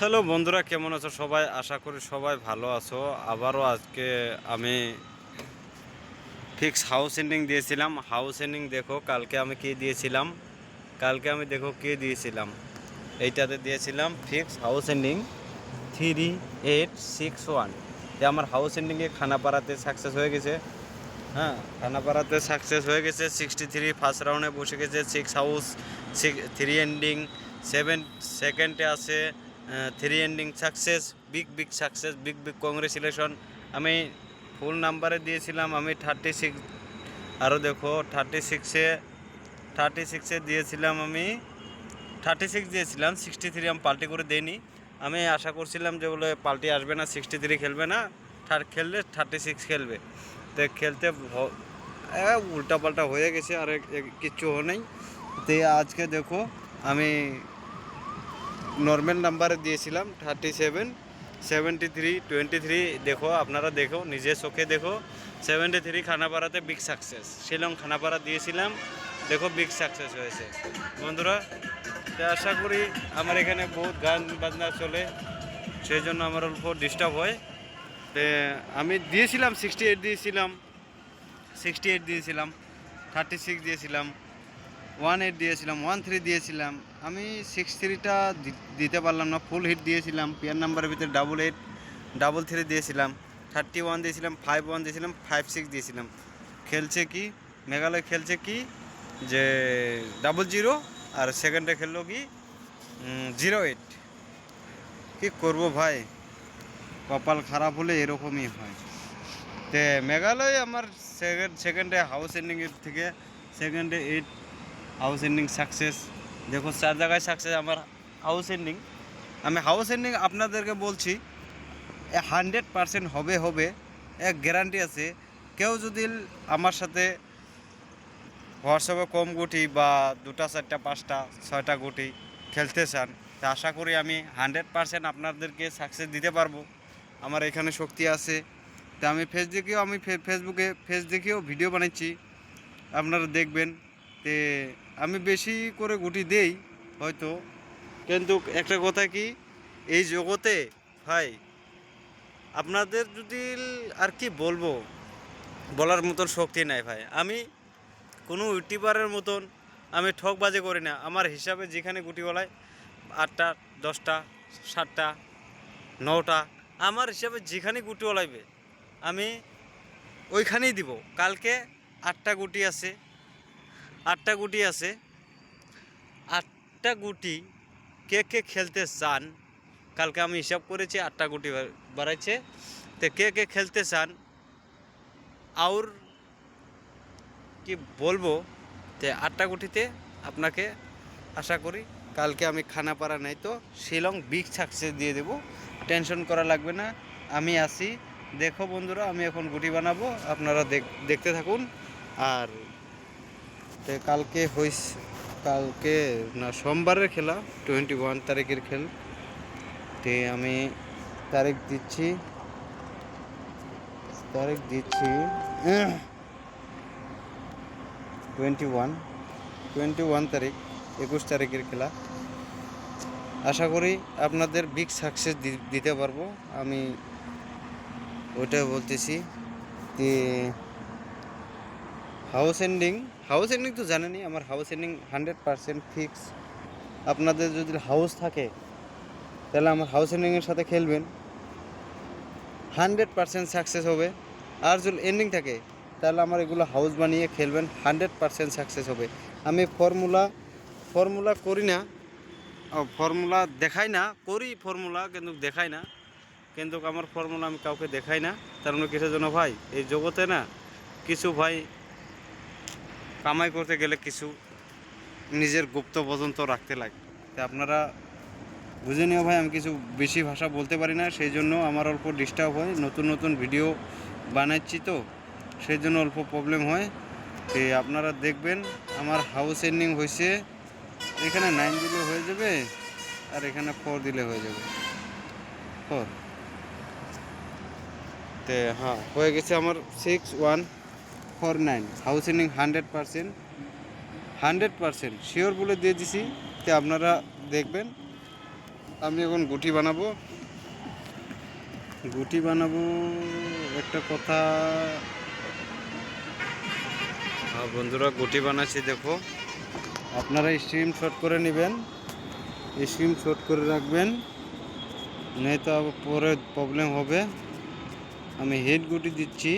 Hello বন্ধুরা, কেমন আছো সবাই? আশা করি সবাই ভালো আছো। আবারও আজকে আমি ফিক্স হাউস এন্ডিং দিয়েছিলাম। হাউস এন্ডিং দেখো, কালকে আমি কি দিয়েছিলাম। এইটাতে দিয়েছিলাম ফিক্স হাউস এন্ডিং 3861। আমার হাউস এন্ডিংয়ে খানাপাড়াতে সাকসেস হয়ে গেছে। হ্যাঁ, খানাপাড়াতে সাকসেস হয়ে গেছে। 63 ফার্স্ট রাউন্ডে বসে গেছে। Six house, three ending, seven সেকেন্ডে আছে। Three ending success, big big success, big big congratulation. আমি ফুল নাম্বারে দিয়েছিলাম আমি 36। আরও দেখো, 36-এ দিয়েছিলাম আমি। 36 দিয়েছিলাম, 63 আমি পাল্টি করে দেইনি। আমি আশা করছিলাম যে বলে পাল্টি আসবে না, 63 খেলবে না, খেললে 36 খেলবে। তো খেলতে উল্টাপাল্টা হয়ে গেছে, আর কিচ্ছু নেই। তো আজকে দেখো, আমি নর্মাল নাম্বারে দিয়েছিলাম 37, 73, 23। দেখো, আপনারা দেখো, নিজে চোখে দেখো। 73 খানাপাড়াতে বিগ সাকসেস। শিলং খানাপাড়া দিয়েছিলাম, দেখো বিগ সাকসেস হয়েছে বন্ধুরা। তো আশা করি আমার এখানে বহুত গান বাজনা চলে, সেই জন্য আমার অল্প ডিস্টার্ব হয়। তো আমি দিয়েছিলাম 68 দিয়েছিলাম 36 দিয়েছিলাম, 18 দিয়েছিলাম, 13 দিয়েছিলাম। আমি 63টা দিতে পারলাম না। ফুল হিট দিয়েছিলাম, পেয়ার নাম্বারের ভিতরে 88, 33 দিয়েছিলাম, 31 দিয়েছিলাম, 51 দিয়েছিলাম, 56 দিয়েছিলাম। খেলছে কি মেঘালয়, খেলছে কি যে 00, আর সেকেন্ডে খেললো কি 08। কি করব ভাই, কপাল খারাপ হলে এরকমই হয়। তে মেঘালয় আমার সেকেন্ডে হাউস এন্ডিংয়ের থেকে সেকেন্ডে 8 হাউস এন্ডিং সাকসেস। দেখো, 4 জায়গায় সাকসেস আমার হাউস এন্ডিং। আমি হাউস এন্ডিং আপনাদেরকে বলছি 100% হবে হবে, এক গ্যারান্টি আছে। কেউ যদি আমার সাথে হোয়াটসঅ্যাপে কম গুটি বা 2টা 4টা 5টা 6টা গুটি খেলতে চান, তা আশা করি আমি 100% আপনাদেরকে সাকসেস দিতে পারবো। আমার এখানে শক্তি আছে। তা আমি ফেসবুকে দেখেও ভিডিও বানাচ্ছি, আপনারা দেখবেন। তে আমি বেশি করে গুটি দেই হয়তো, কিন্তু একটা কথা কি, এই জগতে ভাই আপনাদের যদি আর কি বলবো, বলার মতন শক্তি নাই ভাই। আমি কোনো ইউটিউবারের মতন আমি ঠকবাজি করি না। আমার হিসাবে যেখানে গুটি বলায় 8টা, 10টা, 7টা, 9টা, আমার হিসাবে যেখানে গুটি ওলাইবে আমি ওইখানেই দিব। কালকে 8টা গুটি আছে, 8টা গুটি আছে, 8টা গুটি কে কে খেলতে চান, কালকে আমি হিসাব করেছি 8টা গুটি বাড়াইছে। তো কে কে খেলতে চান আর কি বলবো, যে 8টা গুটিতে আপনাকে আশা করি কালকে আমি খানাপাড়া নাই তো শিলং বিগ সাকসেস দিয়ে দেবো। টেনশন করা লাগবে না, আমি আসি। দেখো বন্ধুরা, আমি এখন গুটি বানাবো, আপনারা দেখতে থাকুন। আর কালকে না, সোমবারের খেলা, 21 তারিখের খেল। আমি তারিখ দিচ্ছি, 21 তারিখ, 21 তারিখের খেলা। আশা করি আপনাদের বিগ সাকসেস দিতে পারবো, আমি ওইটাই বলতেছি। যে হাউস এন্ডিং তো জানেনই, আমার হাউস এন্ডিং 100% ফিক্স। আপনাদের যদি হাউস থাকে তাহলে আমার হাউস এন্ডিংয়ের সাথে খেলবেন, 100% সাকসেস হবে। আর যদি এন্ডিং থাকে তাহলে আমার এগুলো হাউস বানিয়ে খেলবেন, 100% সাকসেস হবে। আমি ফর্মুলা করি না, ফর্মুলা দেখাই না, করি ফর্মুলা কিন্তু দেখাই না। কিন্তু আমার ফর্মুলা আমি কাউকে দেখাই না। তার মানে কিসের জন্য ভাই, এই জগতে না কিছু ভাই কামাই করতে গেলে কিছু নিজের গুপ্ত পর্যন্ত রাখতে লাগে। তা আপনারা বুঝে নিও ভাই, আমি কিছু বেশি ভাষা বলতে পারি না, সেই জন্য আমার অল্প ডিস্টার্ব হয়। নতুন নতুন ভিডিও বানাচ্ছি তো, সেই জন্য অল্প প্রবলেম হয়। তো আপনারা দেখবেন আমার হাউস এন্ডিং হয়েছে, এখানে 9 দিলে হয়ে যাবে, আর এখানে 4 দিলে হয়ে যাবে, 4। তো হ্যাঁ, হয়ে গেছে আমার 6149 হাউস এন্ডিং। 100% শিওর বলে দিয়ে দিছি। তো আপনারা দেখবেন, আমি এখন গুটি বানাবো। একটা কথা বন্ধুরা, গুটি বানাচ্ছি দেখো। আপনারা স্ক্রিনশট করে নেবেন, স্ক্রিনশট করে রাখবেন, নেই তো আবার পরে প্রবলেম হবে। আমি হেড গুটি দিচ্ছি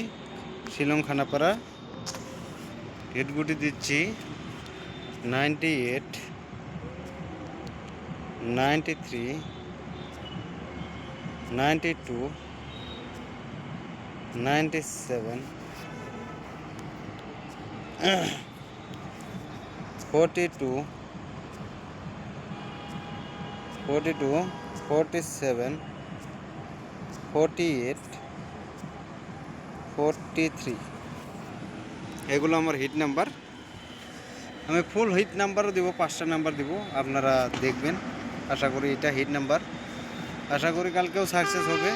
শিলং খানাপাড়া, হেড গুটি দিচ্ছি 98, 93, 92, 97, 42, 42, 47, 48, 43, এগুলো আমার হিট নাম্বার। আমি ফুল হিট নাম্বারও দেবো, 5টা নাম্বার দেব, আপনারা দেখবেন। আশা করি এটা হিট নাম্বার। আশা করি কালকেও সাকসেস হবে,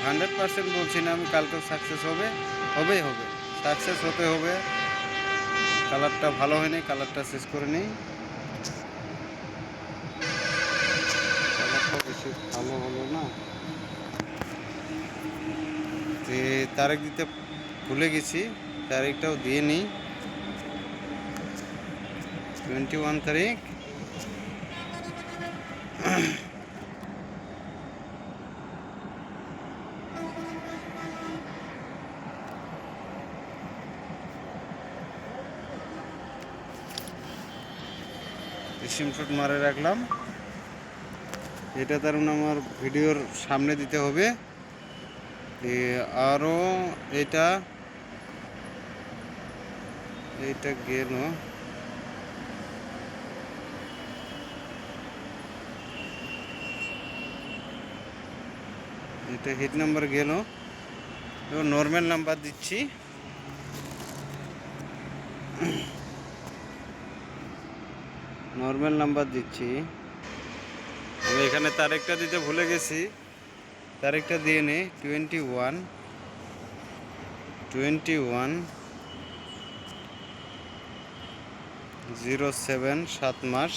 100% বলছি না আমি, কালকেও সাকসেস হবে। সাকসেস হতে হবে। কালারটা ভালো হয়নি, কালারটা শেষ করে নিই। কালারটা বেশি ভালো হলো না, তারিখ দিতে ভুলে গেছি, তারিখটাও দিয়ে নিই। 21 তারিখ। স্ক্রিনশট মারে রাখলাম। এটা তার আমার ভিডিওর সামনে দিতে হবে। আরও এটা গেল, এটা হিট নাম্বার গেল। এবার নর্মাল নাম্বার দিচ্ছি। আমি এখানে তারিখটা দিতে ভুলে গেছি, তারিখটা দিয়ে নিই। 21/07, 7 মাস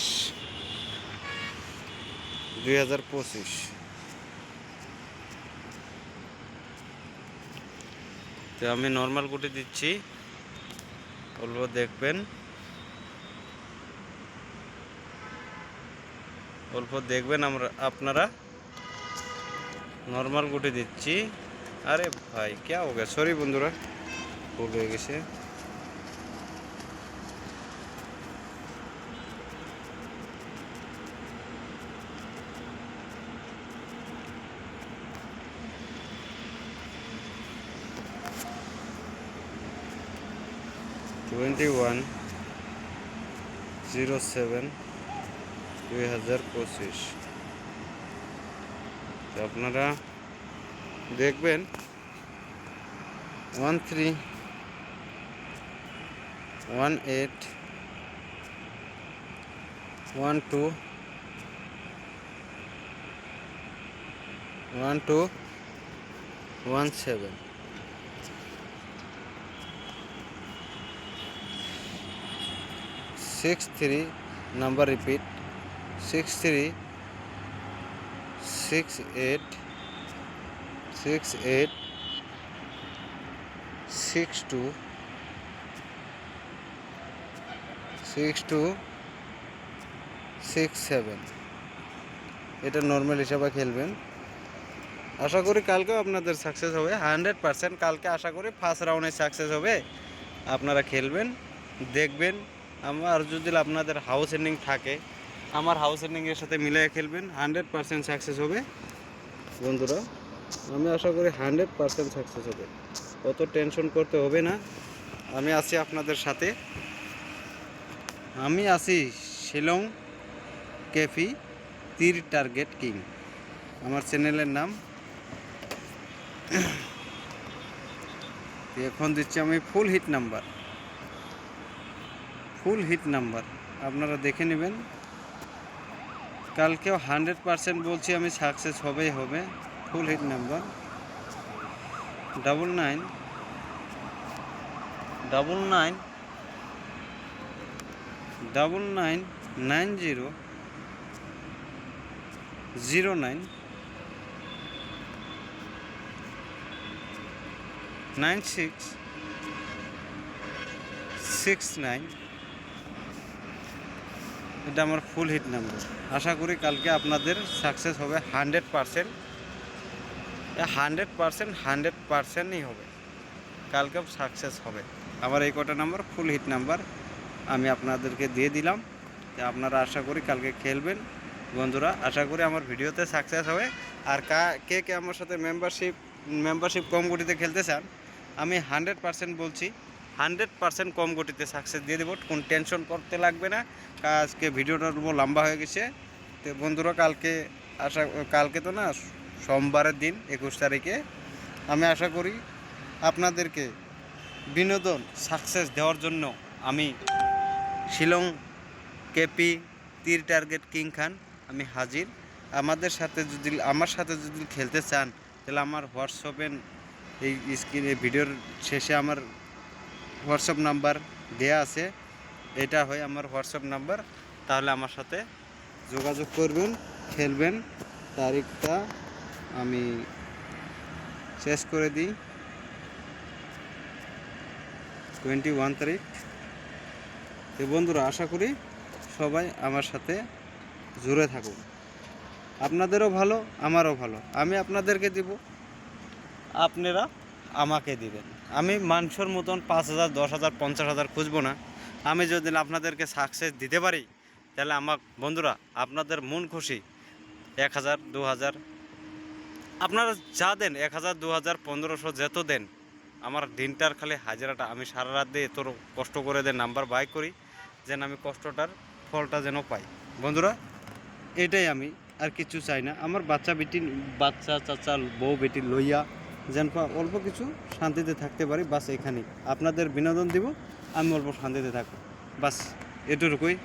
2025। তো আমি নর্মাল গুটি দিচ্ছি, বলবো দেখবেন, আপনারা। নর্মাল গুটি দিচ্ছি। আরে ভাই ক্যা হো গয়া, সরি বন্ধুরা, ভুল হয়ে গেছে। #21/07/2025। আপনারা দেখবেন 13, 18, 12, 17, 63 নাম্বার রিপিট, 63, 68, 68, 62, 62, 67। এটা নর্মাল হিসাবে খেলবেন। আশা করি কালকেও আপনাদের সাকসেস হবে 100%। কালকে আশা করি ফার্স্ট রাউন্ডে সাকসেস হবে। আপনারা খেলবেন, দেখবেন। আর যদি আপনাদের হাউস এন্ডিং থাকে, আমার হাউস এন্ডিংয়ের সাথে মিলিয়ে খেলবেন, 100% সাকসেস হবে বন্ধুরা। আমি আশা করি 100% সাকসেস হবে, অত টেনশন করতে হবে না। আমি আছি আপনাদের সাথে। আমি আছি শিলং কেফি তীর টার্গেট কিং, আমার চ্যানেলের নাম। এখন দিচ্ছি আমি ফুল হিট নাম্বার, আপনারা দেখে নেবেন। কালকেও 100% বলছি আমি, সাকসেস হবেই হবে। ফুল হিট নাম্বার 99, 99, 99, 90, 09 96 69, এটা আমার ফুল হিট নাম্বার। আশা করি কালকে আপনাদের সাকসেস হবে 100%। 100%ই হবে, কালকে সাকসেস হবে। আমার এই কটা নাম্বার ফুল হিট নাম্বার আমি আপনাদেরকে দিয়ে দিলাম। আপনারা আশা করি কালকে খেলবেন বন্ধুরা। আশা করি আমার ভিডিওতে সাকসেস হবে। আর কে কে আমার সাথে মেম্বারশিপ কম গতিতে খেলতে চান, আমি 100% বলছি 100% কম গতিতে সাকসেস দিয়ে দেবো। কোন টেনশন করতে লাগবে না। আজকে ভিডিওটা লম্বা হয়ে গেছে। তো বন্ধুরা কালকে তো না, সোমবারের দিন 21 তারিখে আমি আশা করি আপনাদেরকে বিনোদন সাকসেস দেওয়ার জন্য আমি শিলং কেপি তীর টার্গেট কিং খান আমি হাজির। আমার সাথে যদি খেলতে চান, তাহলে আমার হোয়াটসঅ্যাপে এই স্ক্রিনে ভিডিওর শেষে আমার হোয়াটসঅ্যাপ নাম্বার দেয়া আছে। এটা হয় আমার হোয়াটসঅ্যাপ নাম্বার। তাহলে আমার সাথে যোগাযোগ করবেন, খেলবেন। তারিখটা আমি শেষ করে দিই, 21 তারিখ। তো বন্ধুরা আশা করি সবাই আমার সাথে জুড়ে থাকুন। আপনাদেরও ভালো, আমারও ভালো। আমি আপনাদেরকে দিব, আপনারা আমাকে দিবেন। আমি মানুষের মতন 5,000 10,000 50,000 খুঁজবো না। আমি যদি আপনাদেরকে সাকসেস দিতে পারি, তাহলে আমার বন্ধুরা আপনাদের মন খুশি 1,000 2,000 আপনারা যা দেন, 1,000 2,000 1500 যত দেন, আমার দিনটার খালি হাজিরাটা আমি সারা রাত দিয়ে এত কষ্ট করে দেন নাম্বার বাই করি, যেন আমি কষ্টটার ফলটা যেন পাই। বন্ধুরা এটাই আমি, আর কিছু চাই না। আমার বাচ্চা চাচা বউ বেটি লইয়া যেন অল্প কিছু শান্তিতে থাকতে পারি, বাস এখানেই আপনাদের বিনোদন দিব, আমি অল্প শান্তিতে থাকবো, বাস এটুকুই।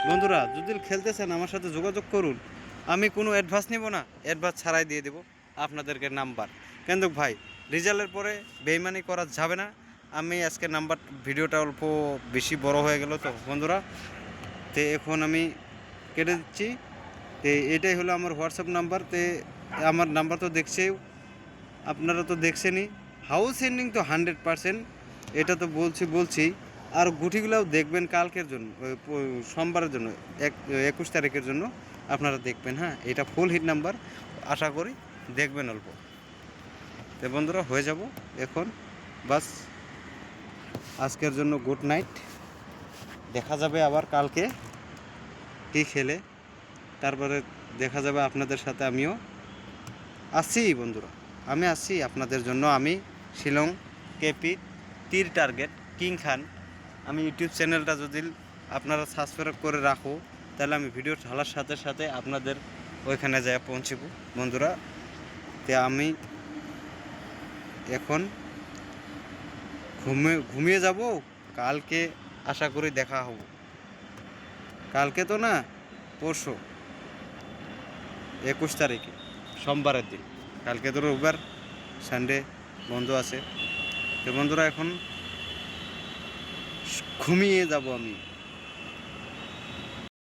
বন্ধুরা যদি খেলতে চান আমার সাথে যোগাযোগ করুন। আমি কোনো অ্যাডভান্স নিব না, অ্যাডভান্স ছাড়াই দিয়ে দেবো আপনাদেরকে নাম্বার। কিন্তু ভাই রেজাল্টের পরে বেইমানি করা যাবে না। আমি আজকে ভিডিওটা অল্প বেশি বড় হয়ে গেল তো বন্ধুরা, তো এখন আমি কেটে দিচ্ছি। তো এটাই হলো আমার হোয়াটসঅ্যাপ নাম্বার। তো আমার নাম্বার তো আপনারা তো দেখছেনই। হাউস এন্ডিং তো 100%, এটা তো বলছি। আর গুটিগুলোও দেখবেন কালকের জন্য, সোমবারের জন্য, 21 তারিখের জন্য আপনারা দেখবেন। হ্যাঁ, এটা ফুল হিট নাম্বার, আশা করি দেখবেন অল্প। তো বন্ধুরা হয়ে যাব এখন, বাস আজকের জন্য গুড নাইট। দেখা যাবে আবার কালকে কী খেলে, তারপরে দেখা যাবে আপনাদের সাথে। আমিও আসছি বন্ধুরা, আমি আসছি আপনাদের জন্য। আমি শিলং কেপি তীর টার্গেট কিং খান। আমি ইউটিউব চ্যানেলটা যদি আপনারা সাবস্ক্রাইব করে রাখো, তাহলে আমি ভিডিও ঢালার সাথে সাথে আপনাদের ওইখানে যায় পৌঁছব বন্ধুরা। তো আমি এখন ঘুমিয়ে যাব। কালকে আশা করি দেখা হব। কালকে তো না, পরশু 21 তারিখে সোমবারের দিন। কালকে তো রবিবার, সানডে বন্ধ আছে। তো বন্ধুরা এখন ঘুমিয়ে যাব আমি।